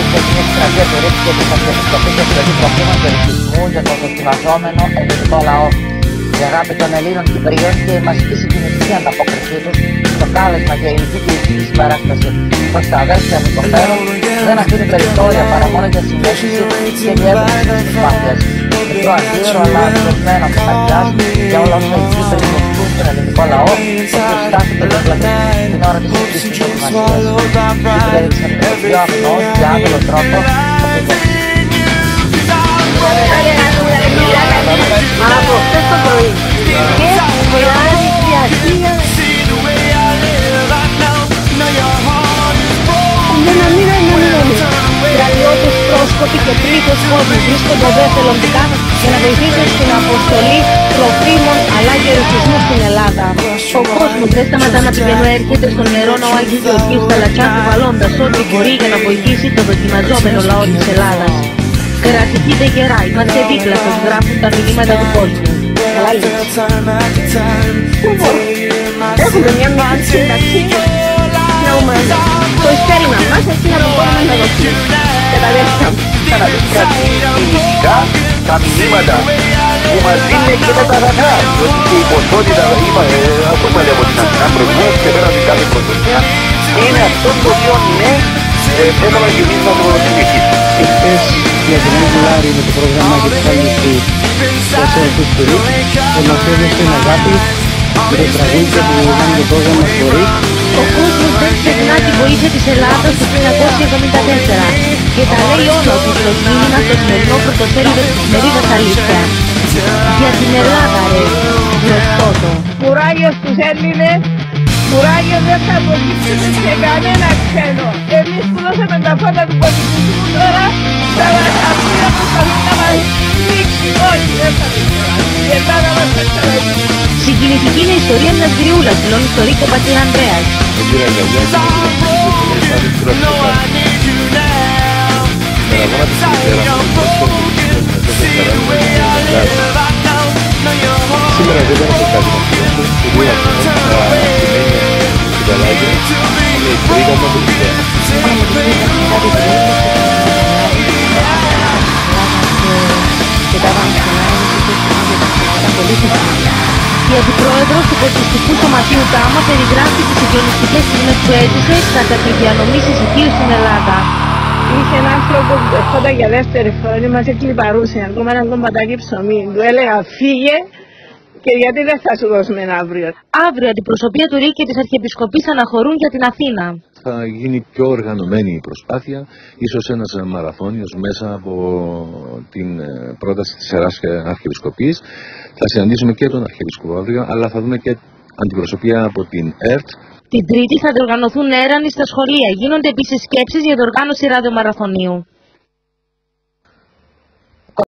οργάνωσε μια εκστρατεία του ΡΙΚ και της Αρχιεπισκοπής Επιλογή Τροφίμων του Ελκυσμού για τον δοκιμαζόμενο ελληνικό λαό. Η αγάπη των Ελλήνων Κυπρίων και η μασική συγκινητική ανταπόκρισή τους στο κάλεσμα για ηλική ποιητική συμπαράσταση προς τα αδέρφια που υποφέρουν δεν αφήνει περιθώρια παρά μόνο για συνέχιση και διεύρυνση της προσπάθειας. Μικρό αντίωρο αλλά αντιλωσμένο από καρδιάς για όλα όσα οι Κύπροι βοηθούν στον ελληνικό λαό, ο οποίος στάθηκε δίπλα την ώρα της επίσης δοκιμασίας. Κύπροι έδειξαν με τον πιο απλό και άδειλο τρόπο από χθες το πρωί και βγάζει η αστεία να μην στρατιώτες, πρόσκοποι και τρίτος κόσμοι βρίσκονται εδώ εθελοντικά για να βοηθήσουν στην αποστολή τροφίμων αλλά και ρυθμισμού στην Ελλάδα. Ο κόσμος δεν σταματά να πηγαίνει έρχεται στον νερό ναό Αγίου Γεωργίου στα Λατσάκου βαλώντας ό,τι μπορεί για να βοηθήσει το δοκιμαζόμενο λαό της Ελλάδας. Κρατηθείτε γερά, είμαστε δίπλα σας, γράφουν τα μηνύματα του κόσμου. Καλά λες. Έχουμε μια μικρή σύνταξη να ομάδα. Το εστέρημα μας έτσι να το μπορούμε να δώσουμε. Καταλέξαμε. Ειδικά τα μηνύματα που μας δίνει και τα ταγανά. Διότι η ποσότητα, ακούσατε από την Αθηνά προηγουμένως και πέραν την κάθε ποσότητα, είναι αυτό το οποίο ναι, θέλουμε και εμείς να το συνεχίσουμε. Εχθές η Αδυνάμη Λάρη με το πρόγραμμα για τη χάλιση της ΕΕ του ΡΙΚ και μας έδωσε την αγάπη και το τραγούδια που κάνει το πρόγραμμα στο ΡΙΚ. Ο κόσμος δεν ξεχνά τη βοήθεια της Ελλάδας το 1974 και τα λέει όλα του στο κείμενα στο σημερινό πρωτοσέλιδο της εφημερίδας Αλήθεια. Για την Ελλάδα ρε, Χριστότο. Κουράγιο στους Έλληνες, κουράγιο δεν θα βοηθήσουμε σε κανένα ξένο. Εμείς που δώσαμε τα φώτα του πολιτισμού τώρα, θα προσπαθούμε να μας δείξει. Όχι, δεν θα δείξει. Η Ελλάδα μας θα ξαναδείξει. Συγκινητική είναι η ιστορία μιας γριούλας, δηλώνει στο ΡΙΚ ο πατήρ Ανδρέας. Σήμερα δεν έχω κάτι να πω, κυρία στην Παλάγια, είναι η τρίτα μου από την Η αντιπρόεδρος του Πολιτιστικού Σωματείου ΤΑΜΑ περιγράφει τις συγκλονιστικές στιγμές που έζησε κατά τη διανομή εισιτίου στην Ελλάδα. Είχε έναν άνθρωπο που ερχόταν για δεύτερη φορά, μας εκλιπαρούσε, ακόμα έναν κομματάκι ψωμί. Του έλεγα φύγε και γιατί δεν θα σου δώσουμε αύριο. Αύριο αντιπροσωπεία του ΡΙΚ και της Αρχιεπισκοπής αναχωρούν για την Αθήνα. Θα γίνει πιο οργανωμένη η προσπάθεια, ίσως ένας μαραθώνιος μέσα από την πρόταση της Αρχιεπισκοπής. Θα συναντήσουμε και τον Αρχιεπισκοπό αύριο, αλλά θα δούμε και αντιπροσωπεία από την ΕΡΤ. Την Τρίτη θα διοργανωθούν έρανοι στα σχολεία. Γίνονται επίσης σκέψεις για την οργάνωση ραδιομαραθωνίου.